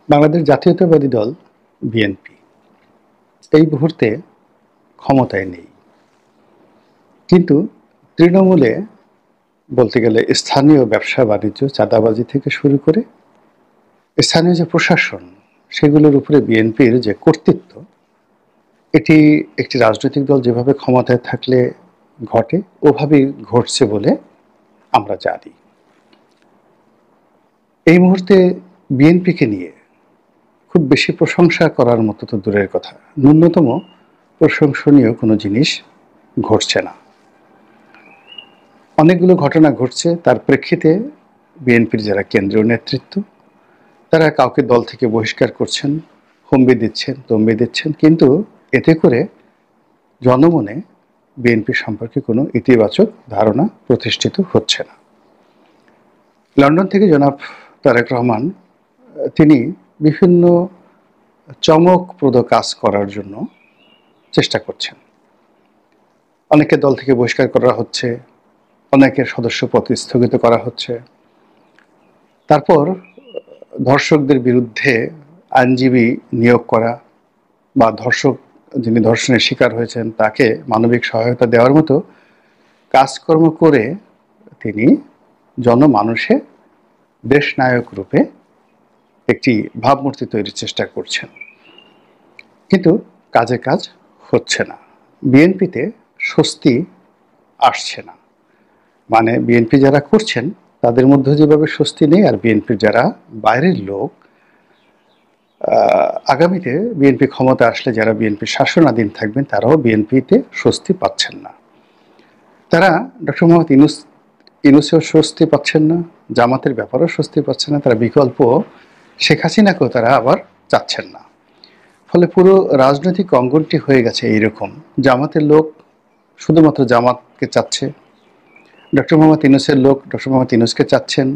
বাংলাদেশ জাতীয়তাবাদী দল বিএনপি এই মুহূর্তে ক্ষমতায় নেই, কিন্তু তৃণমূলে বলতে গেলে স্থানীয় ব্যবসা বাণিজ্য চাঁদাবাজি থেকে শুরু করে স্থানীয় যে প্রশাসন সেগুলোর উপরে বিএনপির যে কর্তৃত্ব, এটি একটি রাজনৈতিক দল যেভাবে ক্ষমতায় থাকলে ঘটে ওভাবেই ঘটছে বলে আমরা জানি। এই মুহূর্তে বিএনপিকে নিয়ে খুব বেশি প্রশংসা করার মতো তো দূরের কথা, ন্যূনতম প্রশংসনীয় কোনো জিনিস ঘটছে না। অনেকগুলো ঘটনা ঘটছে, তার প্রেক্ষিতে বিএনপির যারা কেন্দ্রীয় নেতৃত্ব তারা কাউকে দল থেকে বহিষ্কার করছেন, হুমকি দিচ্ছেন, তম্বি দিচ্ছেন, কিন্তু এতে করে জনমনে বিএনপি সম্পর্কে কোনো ইতিবাচক ধারণা প্রতিষ্ঠিত হচ্ছে না। লন্ডন থেকে জনাব তারেক রহমান তিনি বিভিন্ন চমকপ্রদ কাজ করার জন্য চেষ্টা করছেন। অনেকে দল থেকে বহিষ্কার করা হচ্ছে, অনেকের সদস্যপদ স্থগিত করা হচ্ছে, তারপর ধর্ষকদের বিরুদ্ধে আইনজীবী নিয়োগ করা বা ধর্ষক যিনি ধর্ষণের শিকার হয়েছেন তাকে মানবিক সহায়তা দেওয়ার মতো কাজকর্ম করে তিনি জনমানুষে দেশনায়ক রূপে একটি ভাবমূর্তি তৈরির চেষ্টা করছেন, কিন্তু কাজে কাজ হচ্ছে না। বিএনপিতে স্বস্তি আসছে না, মানে বিএনপি যারা করছেন তাদের মধ্যে যেভাবে স্বস্তি নেই, আর বিএনপির যারা বাইরের লোক আগামীতে বিএনপি ক্ষমতা আসলে যারা বিএনপির শাসনাধীন থাকবেন তারাও বিএনপিতে স্বস্তি পাচ্ছেন না। তারা ডক্টর মোহাম্মদ ইউনূসেও স্বস্তি পাচ্ছেন না, জামাতের ব্যাপারেও স্বস্তি পাচ্ছেন না, তারা বিকল্প শেখ হাসিনাকেও তারা আবার চাচ্ছেন না। ফলে পুরো রাজনৈতিক অঙ্গনটি হয়ে গেছে এইরকম, জামাতের লোক শুধুমাত্র জামাতকে চাচ্ছে, ডক্টর মোহাম্মদ ইউনূসের লোক ডক্টর মোহাম্মদ ইউনূসকে চাচ্ছেন,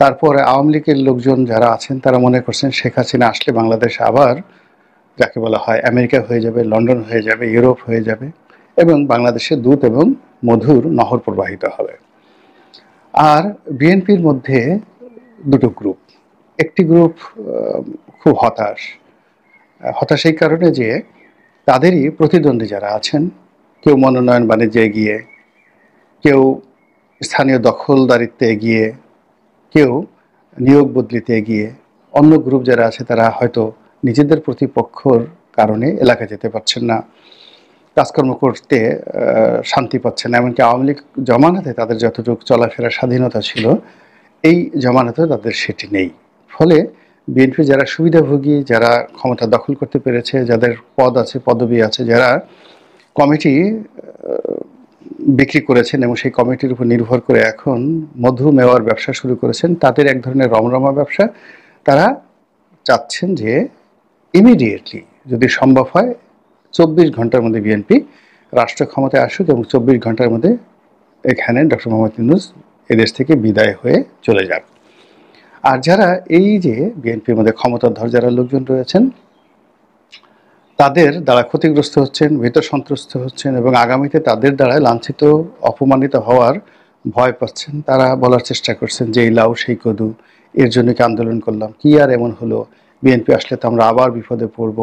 তারপরে আওয়ামী লীগের লোকজন যারা আছেন তারা মনে করছেন শেখ হাসিনা আসলে বাংলাদেশ আবার যাকে বলা হয় আমেরিকা হয়ে যাবে, লন্ডন হয়ে যাবে, ইউরোপ হয়ে যাবে এবং বাংলাদেশে দুধ এবং মধুর নহর প্রবাহিত হবে। আর বিএনপির মধ্যে দুটো গ্রুপ, একটি গ্রুপ খুব হতাশ এই কারণে যে তাদেরই প্রতিদ্বন্দ্বী যারা আছেন, কেউ মনোনয়ন বাণিজ্যে এগিয়ে, কেউ স্থানীয় দখলদারিত্বে এগিয়ে, কেউ নিয়োগ বদলিতে এগিয়ে, অন্য গ্রুপ যারা আছে তারা হয়তো নিজেদের প্রতিপক্ষর কারণে এলাকা যেতে পারছেন না, কাজকর্ম করতে শান্তি পাচ্ছেন না। এমনকি আওয়ামী লীগ জমানাতে তাদের যতটুকু চলাফেরার স্বাধীনতা ছিল এই জমানাতে তাদের সেটি নেই। ফলে বিএনপি যারা সুবিধাভোগী, যারা ক্ষমতা দখল করতে পেরেছে, যাদের পদ আছে, পদবি আছে, যারা কমিটি বিক্রি করেছেন এবং সেই কমিটির উপর নির্ভর করে এখন মধু মেওয়ার ব্যবসা শুরু করেছেন, তাদের এক ধরনের রমরমা ব্যবসা, তারা চাচ্ছেন যে ইমিডিয়েটলি যদি সম্ভব হয় 24 ঘন্টার মধ্যে বিএনপি রাষ্ট্র ক্ষমতায় আসুক এবং 24 ঘন্টার মধ্যে এখানে ডক্টর মোহাম্মদ ইউনূস এদেশ থেকে বিদায় হয়ে চলে যান। আর যারা এই যে বিএনপির মধ্যে ক্ষমতাধর যারা লোকজন রয়েছেন তাদের দ্বারা ক্ষতিগ্রস্ত হচ্ছেন, ভীত সন্ত্রস্ত হচ্ছেন এবং আগামীতে তাদের দ্বারা লাঞ্ছিত অপমানিত হওয়ার ভয় পাচ্ছেন। তারা বলার চেষ্টা করছেন যে এই লাউ সেই কদু, এর জন্য কি আন্দোলন করলাম, কি আর এমন হলো, বিএনপি আসলে তো আমরা আবার বিপদে পড়ব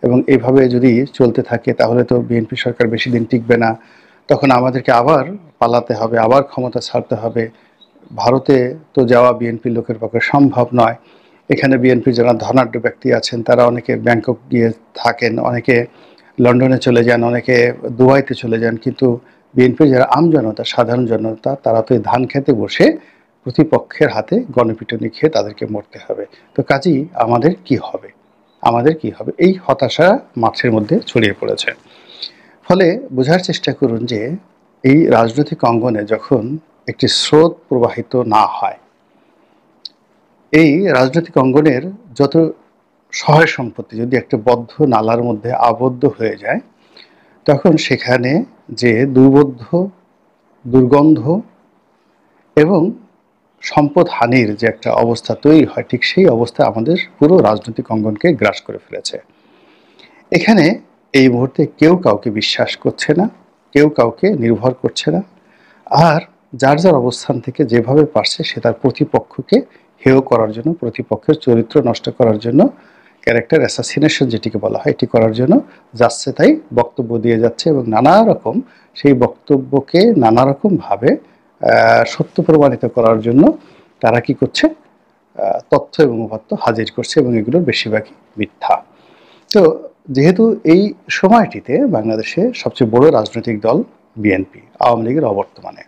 এবং এইভাবে যদি চলতে থাকে তাহলে তো বিএনপি সরকার বেশি দিন টিকবে না, তখন আমাদেরকে আবার পালাতে হবে, আবার ক্ষমতা ছাড়তে হবে, ভারতে তো যাওয়া বিএনপি লোকের পক্ষে সম্ভব নয়, এখানে বিএনপির যারা ধনাঢ্য ব্যক্তি আছেন তারা অনেকে ব্যাংকক গিয়ে থাকেন, অনেকে লন্ডনে চলে যান, অনেকে দুবাইতে চলে যান, কিন্তু বিএনপির যারা আমজনতা, সাধারণ জনতা, তারা তো ধান খেতে বসে প্রতিপক্ষের হাতে গণপিটুনি খেয়ে তাদেরকে মরতে হবে। তো কাজেই আমাদের কি হবে, এই হতাশা মাঠের মধ্যে ছড়িয়ে পড়েছে। ফলে বোঝার চেষ্টা করুন যে এই রাজনৈতিক অঙ্গনে যখন একটি স্রোত প্রবাহিত না হয়, এই রাজনৈতিক অঙ্গনের যত সহায় সম্পত্তি যদি একটা বদ্ধ নালার মধ্যে আবদ্ধ হয়ে যায়, তখন সেখানে যে দুর্বোধ্য, দুর্গন্ধ এবং সম্পদ হানির যে একটা অবস্থা তৈরি হয়, ঠিক সেই অবস্থা আমাদের পুরো রাজনৈতিক অঙ্গনকে গ্রাস করে ফেলেছে। এখানে এই মুহূর্তে কেউ কাউকে বিশ্বাস করছে না, কেউ কাউকে নির্ভর করছে না, আর যার যার অবস্থান থেকে যেভাবে পারছে সে তার প্রতিপক্ষকে হেয় করার জন্য, প্রতিপক্ষের চরিত্র নষ্ট করার জন্য, ক্যারেক্টার অ্যাসাসিনেশন যেটিকে বলা হয়, এটি করার জন্য যাচ্ছে তাই বক্তব্য দিয়ে যাচ্ছে এবং নানা রকম সেই বক্তব্যকে নানা রকমভাবে সত্য প্রমাণিত করার জন্য তারা কি করছে, তথ্য এবং উপাত্ত হাজির করছে এবং এগুলোর বেশিরভাগই মিথ্যা। তো যেহেতু এই সময়টিতে বাংলাদেশে সবচেয়ে বড় রাজনৈতিক দল বিএনপি, আওয়ামী লীগের অবর্তমানে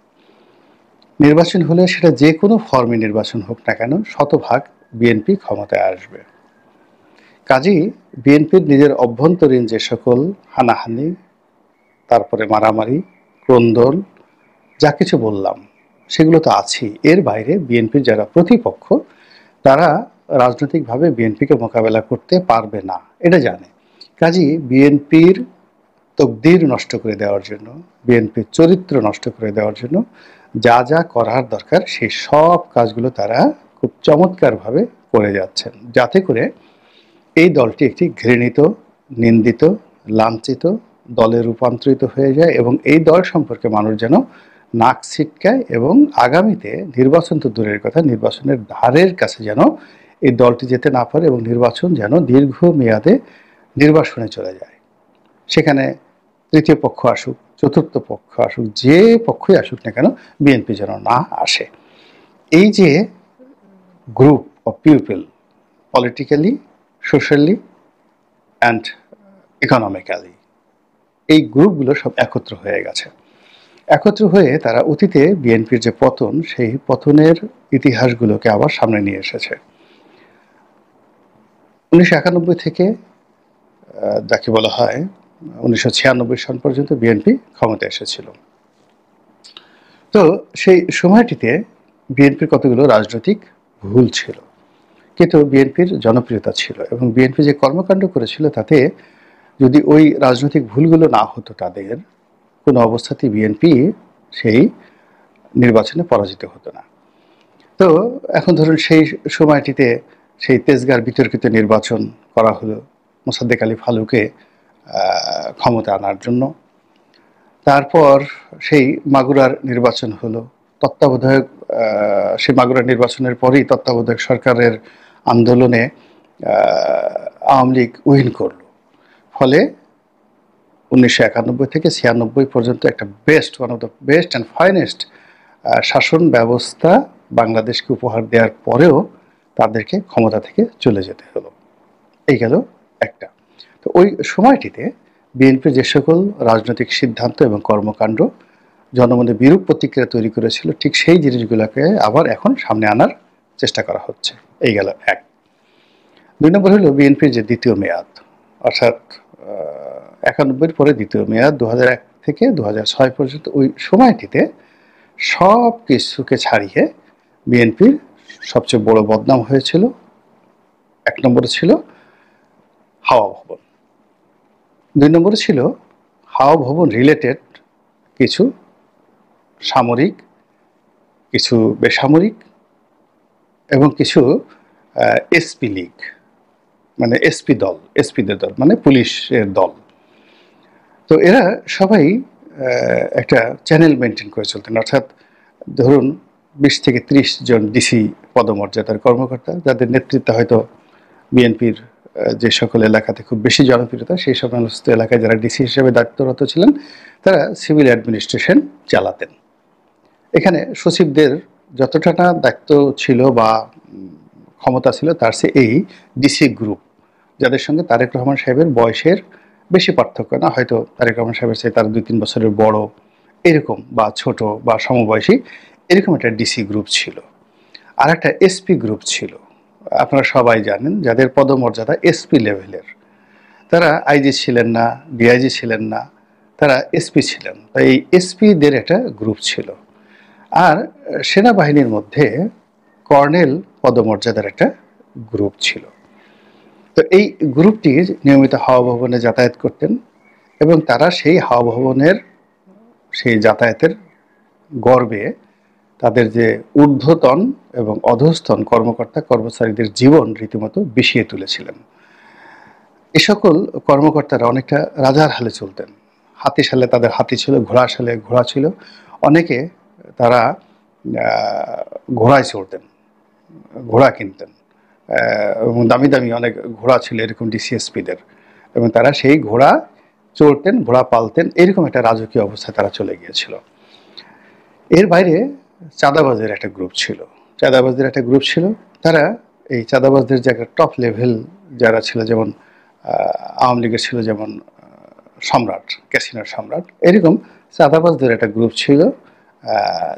নির্বাচন হলে সেটা যে কোনো ফর্মে নির্বাচন হোক না কেন শতভাগ বিএনপি ক্ষমতায় আসবে। কাজেই বিএনপির নিজের অভ্যন্তরীণ যে সকল হানাহানি, তারপরে মারামারি, ক্রন্দন, যা কিছু বললাম সেগুলো তো আছেই। এর বাইরে বিএনপির যারা প্রতিপক্ষ তারা রাজনৈতিকভাবে বিএনপিকে মোকাবেলা করতে পারবে না, এটা জানে। কাজেই বিএনপির তকদির নষ্ট করে দেওয়ার জন্য, বিএনপির চরিত্র নষ্ট করে দেওয়ার জন্য যা যা করার দরকার সেই সব কাজগুলো তারা খুব চমৎকারভাবে করে যাচ্ছেন, যাতে করে এই দলটি একটি ঘৃণিত, নিন্দিত, লাঞ্ছিত দলে রূপান্তরিত হয়ে যায় এবং এই দল সম্পর্কে মানুষ যেন নাক ছিটকায় এবং আগামীতে নির্বাচন তো দূরের কথা, নির্বাচনের ধারের কাছে যেন এই দলটি যেতে না পারে এবং নির্বাচন যেন দীর্ঘমেয়াদে নির্বাসনে চলে যায়। সেখানে তৃতীয় পক্ষ আসুক, চতুর্থ পক্ষ আসুক, যে পক্ষই আসুক না কেন বিএনপি যেন না আসে। এই যে group of people, politically, socially and economically, এই গ্রুপগুলো সব একত্র হয়ে গেছে। একত্র হয়ে তারা অতীতে বিএনপির যে পতন, সেই পতনের ইতিহাসগুলোকে আবার সামনে নিয়ে এসেছে। 1991 থেকে যাকে বলা হয় 1996 সন পর্যন্ত বিএনপি ক্ষমতায় এসেছিল। তো সেই সময়টিতে বিএনপির কতগুলো রাজনৈতিক ভুল ছিল, কিন্তু বিএনপির জনপ্রিয়তা ছিল এবং বিএনপি যে কর্মকাণ্ড করেছিল তাতে যদি ওই রাজনৈতিক ভুলগুলো না হতো তাদের কোনো অবস্থাতেই বিএনপি সেই নির্বাচনে পরাজিত হতো না। তো এখন ধরুন সেই সময়টিতে সেই তেজগাঁর বিতর্কিত নির্বাচন করা হলো মোসাদ্দেক আলী ফালুকে ক্ষমতা আনার জন্য। তারপর সেই মাগুরার নির্বাচন হলো, তত্ত্বাবধায়ক সেই মাগুরার নির্বাচনের পরেই তত্ত্বাবধায়ক সরকারের আন্দোলনে আওয়ামী লীগ উইন করলো। ফলে 1991 থেকে 96 পর্যন্ত একটা one of the best and finest শাসন ব্যবস্থা বাংলাদেশকে উপহার দেওয়ার পরেও তাদেরকে ক্ষমতা থেকে চলে যেতে হলো। এই গেল একটা। তো ওই সময়টিতে বিএনপির যে সকল রাজনৈতিক সিদ্ধান্ত এবং কর্মকাণ্ড জনমনে বিরূপ প্রতিক্রিয়া তৈরি করেছিল, ঠিক সেই জিনিসগুলোকে আবার এখন সামনে আনার চেষ্টা করা হচ্ছে। এই গেল এক। 2 নম্বর হলো বিএনপির যে দ্বিতীয় মেয়াদ, অর্থাৎ 91 পরে দ্বিতীয় মেয়াদ 2001 থেকে 2006 পর্যন্ত, ওই সময়টিতে সব কিছুকে ছাড়িয়ে বিএনপির সবচেয়ে বড় বদনাম হয়েছিল। 1 নম্বরে ছিল হাওয়া ভবন, 2 নম্বরে ছিল হাওয়া ভবন রিলেটেড কিছু সামরিক, কিছু বেসামরিক এবং কিছু এসপি লীগ, মানে এসপিদের দল মানে পুলিশের দল। তো এরা সবাই একটা চ্যানেল মেনটেন করে চলতেন, অর্থাৎ ধরুন 20 থেকে 30 জন ডিসি পদমর্যাদার কর্মকর্তা, যাদের নেতৃত্বে হয়তো বিএনপির যে সকল এলাকাতে খুব বেশি জনপ্রিয়তা, সেই সমস্ত এলাকায় যারা ডিসি হিসেবে দায়িত্বরত ছিলেন তারা সিভিল অ্যাডমিনিস্ট্রেশন চালাতেন। এখানে সচিবদের যতটা না দায়িত্ব ছিল বা ক্ষমতা ছিল তার চেয়ে এই ডিসি গ্রুপ, যাদের সঙ্গে তারেক রহমান সাহেবের বয়সের বেশি পার্থক্য না, হয়তো তারেক রহমান সাহেবের চেয়ে তার 2-3 বছরের বড় এরকম, বা ছোট বা সমবয়সী, এরকম একটা ডিসি গ্রুপ ছিল। আর একটা এসপি গ্রুপ ছিল, আপনারা সবাই জানেন, যাদের পদমর্যাদা এসপি লেভেলের। তারা আইজি ছিলেন না, ডিআইজি ছিলেন না, তারা এসপি ছিলেন। তাই এই এসপিদের একটা গ্রুপ ছিল। আর সেনাবাহিনীর মধ্যে কর্নেল পদমর্যাদার একটা গ্রুপ ছিল। তো এই গ্রুপটি নিয়মিত হাওয়া ভবনে যাতায়াত করতেন এবং তারা সেই হাওয়া ভবনের সেই যাতায়াতের গর্বে তাদের যে ঊর্ধ্বতন এবং অধস্তন কর্মকর্তা কর্মচারীদের জীবন রীতিমতো বিষিয়ে তুলেছিলেন। এ সকল কর্মকর্তারা অনেকটা রাজার হালে চলতেন। হাতি শালে তাদের হাতি ছিল, ঘোড়া শালে ঘোড়া ছিল, অনেকে তারা ঘোড়ায় চড়তেন, ঘোড়া কিনতেন, এবং দামি দামি অনেক ঘোড়া ছিল এরকম ডিসিএসপিদের, এবং তারা সেই ঘোড়া চড়তেন, ঘোড়া পালতেন, এরকম একটা রাজকীয় অবস্থায় তারা চলে গিয়েছিল। এর বাইরে চাঁদাবাজের একটা গ্রুপ ছিল, তারা এই চাঁদাবাজদের যে একটা টপ লেভেল যারা ছিল, যেমন আওয়ামী লীগের ছিল যেমন সম্রাট, ক্যাসিনোর সম্রাট, এরকম চাঁদাবাজদের একটা গ্রুপ ছিল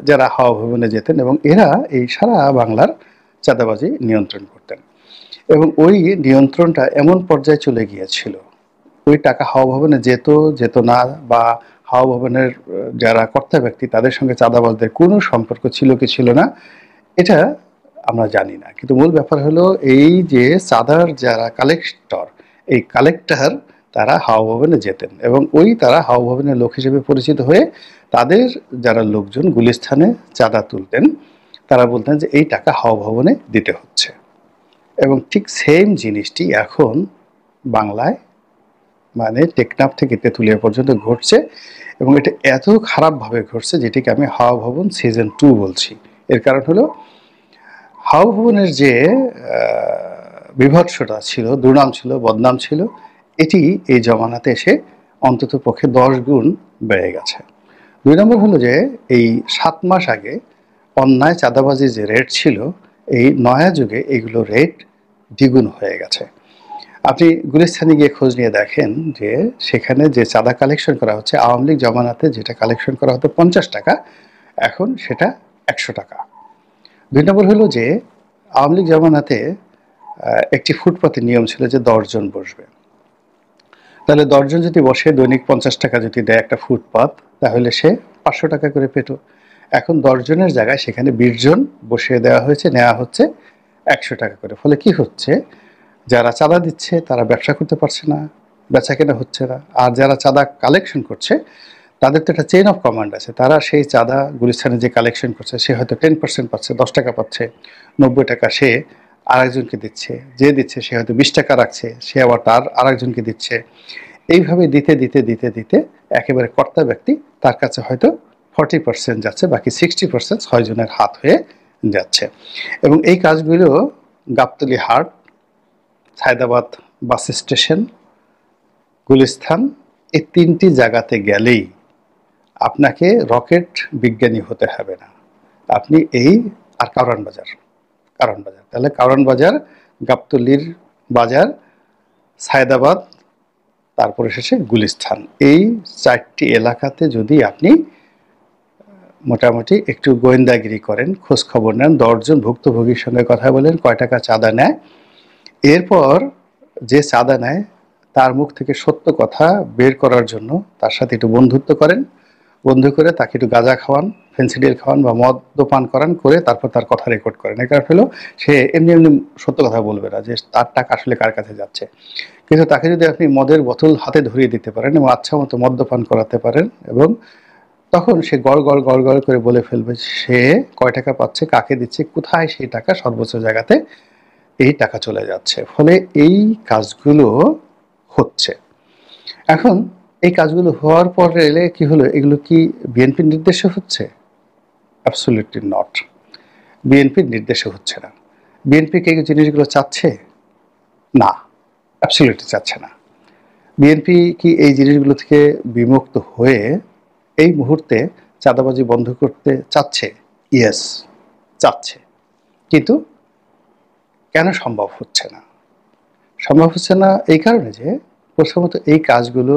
যারা হাওয়া ভবনে যেতেন, এবং এরা এই সারা বাংলার চাঁদাবাজি নিয়ন্ত্রণ করতেন। এবং ওই নিয়ন্ত্রণটা এমন পর্যায়ে চলে গিয়েছিল, ওই টাকা হাওয়া ভবনে যেত না, বা হাওয়া ভবনের যারা কর্তা ব্যক্তি তাদের সঙ্গে চাঁদাবাজদের কোনো সম্পর্ক ছিল কি ছিল না এটা আমরা জানি না। কিন্তু মূল ব্যাপার হলো এই যে চাঁদার যারা কালেক্টর, এই কালেক্টর তারা হাওয়া ভবনে যেতেন, এবং ওই তারা হাওয়া ভবনের লোক হিসেবে পরিচিত হয়ে তাদের যারা লোকজন গুলিস্থানে চাঁদা তুলতেন, তারা বলতেন যে এই টাকা হাওয়া ভবনে দিতে হচ্ছে। এবং ঠিক সেম জিনিসটি এখন বাংলায়, মানে টেকনাফ থেকে তেঁতুলিয়া পর্যন্ত ঘটছে, এবং এটা এত খারাপভাবে ঘটছে যেটিকে আমি হাওয়া ভবন সিজন 2 বলছি। এর কারণ হলো হাওয়া ভবনের যে বিভৎসতা ছিল, দুর্নাম ছিল, বদনাম ছিল, এটি এই জমানাতে এসে অন্তত পক্ষে 10 গুণ বেড়ে গেছে। 2 নম্বর হলো যে এই 7 মাস আগে অন্যায় চাঁদাবাজির যে রেট ছিল, এই নয়া যুগে এগুলো রেট দ্বিগুণ হয়ে গেছে। আপনি গুলিস্তানে গিয়ে খোঁজ নিয়ে দেখেন যে সেখানে যে চাঁদা কালেকশন করা হচ্ছে, আওয়ামী লীগ জমানাতে যেটা কালেকশন করা হতো 50 টাকা, এখন সেটা 100 টাকা। 2 নম্বর হলো যে আওয়ামী লীগ জমানাতে একটি ফুটপাতের নিয়ম ছিল যে 10 জন বসবে, তাহলে 10 জন যদি বসে দৈনিক 50 টাকা যদি দেয় একটা ফুটপাত, তাহলে সে 500 টাকা করে পেত। এখন 10 জনের জায়গায় সেখানে 20 জন বসিয়ে দেওয়া হয়েছে, নেওয়া হচ্ছে 100 টাকা করে। ফলে কি হচ্ছে, যারা চাঁদা দিচ্ছে তারা ব্যবসা করতে পারছে না, বেচা কেনা হচ্ছে না। আর যারা চাঁদা কালেকশন করছে তাদের তো একটা চেইন অফ কমান্ড আছে, তারা সেই চাঁদা গুলিস্তানে যে কালেকশন করছে সে হয়তো 10% পাচ্ছে, 10 টাকা পাচ্ছে, 90 টাকা সে আরেকজনকে দিচ্ছে, যে দিচ্ছে সে হয়তো 20 টাকা রাখছে, সে আবার তার আরেকজনকে দিচ্ছে। এইভাবে দিতে দিতে দিতে দিতে একেবারে কর্তা ব্যক্তি তার কাছে হয়তো 40% যাচ্ছে, বাকি 60% 6 জনের হাত হয়ে যাচ্ছে। এবং এই কাজগুলো গাবতলী হাট, সায়দাবাদ বাস স্টেশন, গুলিস্তান, এই 3টি জায়গাতে গেলেই আপনাকে রকেট বিজ্ঞানী হতে হবে না। আপনি এই আর কারওয়ান বাজার, তাহলে কারওয়ান বাজার, গাবতলীর বাজার, সায়দাবাদ, তারপরে শেষে গুলিস্তান, এই 4টি এলাকাতে যদি আপনি মোটামুটি একটু গোয়েন্দাগিরি করেন, খোঁজ খবর নেন, 10 জন ভুক্তভোগীর সঙ্গে কথা বলেন কয় টাকা চাঁদা নেয়, এরপর যে চাঁদা নেয় তার মুখ থেকে সত্য কথা বের করার জন্য তার সাথে একটু বন্ধুত্ব করেন, বন্ধু করে তাকে একটু গাঁজা খাওয়ান, ফেন্সিডিল খাওয়ান বা মদ্যপান করান, করে তারপর তার কথা রেকর্ড করেন। এর কারণ হলো সে এমনি এমনি সত্য কথা বলবে না যে তার টাকা আসলে কার কাছে যাচ্ছে। কিন্তু তাকে যদি আপনি মদের বোতল হাতে ধরিয়ে দিতে পারেন এবং আচ্ছা মতো মদ্যপান করাতে পারেন, এবং তখন সে গড় গড় গড় গড় করে বলে ফেলবে সে কয় টাকা পাচ্ছে, কাকে দিচ্ছে, কোথায় সেই টাকা সর্বোচ্চ জায়গাতে এই টাকা চলে যাচ্ছে। ফলে এই কাজগুলো হচ্ছে। এখন এই কাজগুলো হওয়ার পরে এলে কি হলো, এগুলো কি বিএনপির নির্দেশে হচ্ছে? Absolutely not. বিএনপির নির্দেশে হচ্ছে না। বিএনপি কি এই জিনিসগুলো চাচ্ছে? না, অ্যাবসলিউটলি চাচ্ছে না। বিএনপি কি এই জিনিসগুলো থেকে বিমুক্ত হয়ে এই মুহূর্তে চাঁদাবাজি বন্ধ করতে চাচ্ছে? ইয়েস, চাচ্ছে। কিন্তু কেন সম্ভব হচ্ছে না? সম্ভব হচ্ছে না এই কারণে যে প্রথমত এই কাজগুলো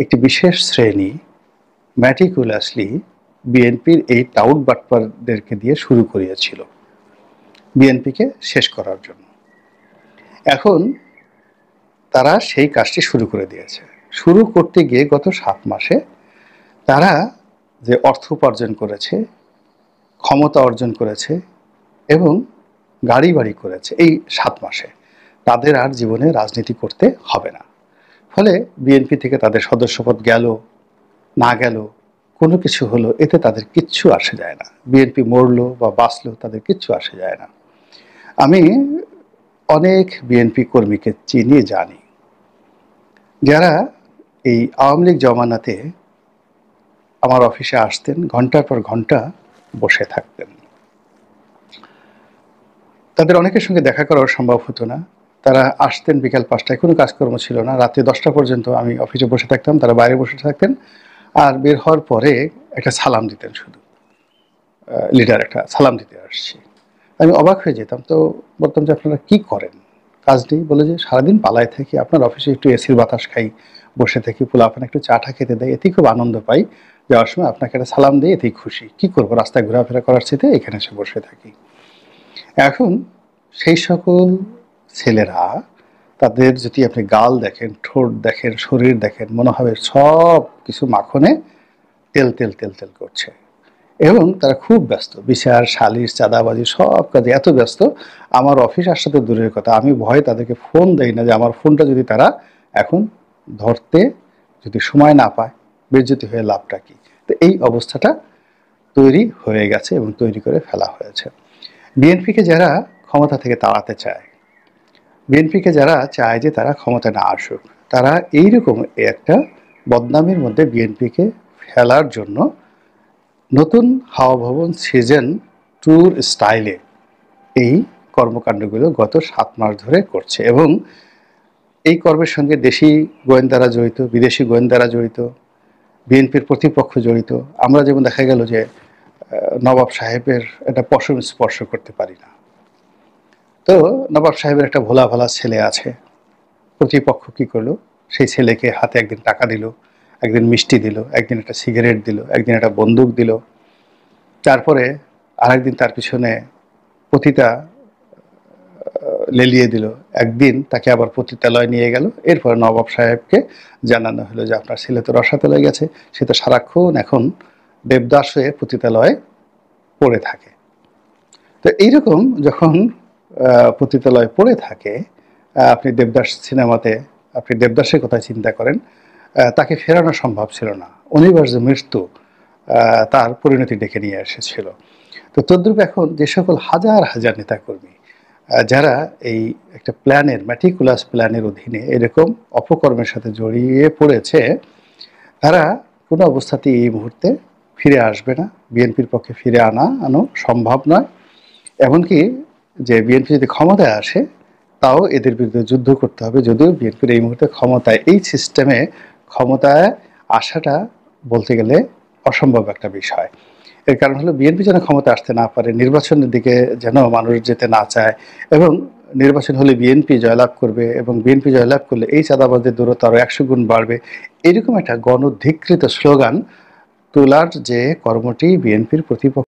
একটি বিশেষ শ্রেণী ম্যাটিকুলাসলি বিএনপির এই টাউট বাটপারদেরকে দিয়ে শুরু করিয়েছিল বিএনপিকে শেষ করার জন্য। এখন তারা সেই কাজটি শুরু করে দিয়েছে। শুরু করতে গিয়ে গত 7 মাসে তারা যে অর্থ উপার্জন করেছে, ক্ষমতা অর্জন করেছে এবং গাড়ি বাড়ি করেছে এই 7 মাসে, তাদের আর জীবনে রাজনীতি করতে হবে না। ফলে বিএনপি থেকে তাদের সদস্যপদ গেল না গেল, কোনো কিছু হলো, এতে তাদের কিচ্ছু আসে যায় না। বিএনপি মরলো বা বাঁচলো তাদের কিচ্ছু আসে যায় না। আমি অনেক বিএনপি কর্মীকে চিনি, জানি, যারা এই আওয়ামী লীগ জমানাতে আমার অফিসে আসতেন, ঘন্টার পর ঘন্টা বসে থাকতেন। তাদের অনেকের সঙ্গে দেখা করাও সম্ভব হতো না। তারা আসতেন বিকাল ৫টায়, কোনো কাজকর্ম ছিল না। রাত্রি ১০টা পর্যন্ত আমি অফিসে বসে থাকতাম, তারা বাইরে বসে থাকতেন। আর বের হওয়ার পরে একটা সালাম দিতেন শুধু। লিডার একটা সালাম দিতে আসছি। আমি অবাক হয়ে যেতাম। তো বলতাম যে, "আপনারা কি করেন?" কাজ নেই। বলে যে, "সারাদিন পালায় থাকি। আপনার অফিসে একটু এসির বাতাস খাই, বসে থাকি। পোলাপান একটু চা-টা খেতে দেয়। এতেই খুব আনন্দ পাই। যাওয়ার সময় আপনাকে একটা সালাম দেই, এতেই খুশি। কি করব? রাস্তায় ঘোরাফেরা করার চেয়ে এখানে এসে বসে থাকি।" এখন সেই সকল ছেলেরা, তাদের যদি আপনি গাল দেখেন, ঠোঁট দেখেন, শরীর দেখেন, মনে হবে সব কিছু মাখনে তেল, তেল, তেল, তেল করছে। এবং তারা খুব ব্যস্ত। বিচার, সালিশ, চাঁদাবাজি সব কাজে এত ব্যস্ত, আমার অফিস আসার তো দূরের কথা। আমি ভয়ে তাদেরকে ফোন দেই না যে আমার ফোনটা যদি তারা এখন ধরতে যদি সময় না পায়, বেজ্জতি হয়ে লাভটা কি? তো এই অবস্থাটা তৈরি হয়ে গেছে এবং তৈরি করে ফেলা হয়েছে। বিএনপিকে যারা ক্ষমতা থেকে তাড়াতে চায়, বিএনপিকে যারা চায় যে তারা ক্ষমতায় না আসুক, তারা এইরকম একটা বদনামির মধ্যে বিএনপিকে ফেলার জন্য নতুন হাওয়া ভবন সিজন 2 র স্টাইলে এই কর্মকাণ্ডগুলো গত ৭ মাস ধরে করছে এবং এই কর্মের সঙ্গে দেশি গোয়েন্দারা জড়িত, বিদেশি গোয়েন্দারা জড়িত, বিএনপির প্রতিপক্ষ জড়িত। আমরা যেমন দেখা গেল যে নবাব সাহেবের একটা পশম স্পর্শ করতে পারি না। তো নবাব সাহেবের একটা ভোলা ভালা ছেলে আছে। প্রতিপক্ষ কি করলো? সেই ছেলেকে হাতে একদিন টাকা দিল, একদিন মিষ্টি দিল, একদিন একটা সিগারেট দিল, একদিন একটা বন্দুক দিল। তারপরে আরেকদিন তার পিছনে পতিতা লেলিয়ে দিল। একদিন তাকে আবার পতিতালয় নিয়ে গেল। এরপর নবাব সাহেবকে জানানো হলো যে আপনার ছেলে তো রসাতলে গেছে, সে তো সারাক্ষণ এখন দেবদাস হয়ে পতিতালয়ে পড়ে থাকে। তো এইরকম যখন পতিতালয়ে পড়ে থাকে, আপনি দেবদাস সিনেমাতে আপনি দেবদাসের কথা চিন্তা করেন, তাকে ফেরানো সম্ভব ছিল না। অনিবার্য মৃত্যু তার পরিণতি ডেকে নিয়ে এসেছিল। তো তদ্রূপ এখন যে সকল হাজার হাজার নেতাকর্মী যারা এই একটা প্ল্যানের, ম্যাটিকুলাস প্ল্যানের অধীনে এরকম অপকর্মের সাথে জড়িয়ে পড়েছে, তারা কোনো অবস্থাতেই এই মুহূর্তে ফিরে আসবে না। বিএনপির পক্ষে ফিরে আনো সম্ভব নয়। এমনকি যে বিএনপি যদি ক্ষমতায় আসে, তাও এদের বিরুদ্ধে যুদ্ধ করতে হবে। যদিও বিএনপির এই মুহূর্তে ক্ষমতায়, এই সিস্টেমে ক্ষমতায় আসাটা বলতে গেলে অসম্ভব একটা বিষয়। এর কারণ হলো বিএনপি যেন ক্ষমতা আসতে না পারে, নির্বাচনের দিকে যেন মানুষ যেতে না চায় এবং নির্বাচন হলে বিএনপি জয়লাভ করবে এবং বিএনপি জয়লাভ করলে এই চাঁদাবাজদের দূরত্ব আরও ১০০ গুণ বাড়বে। এরকম একটা গণধিকৃত স্লোগান তোলার যে কর্মটি বিএনপির প্রতিপক্ষ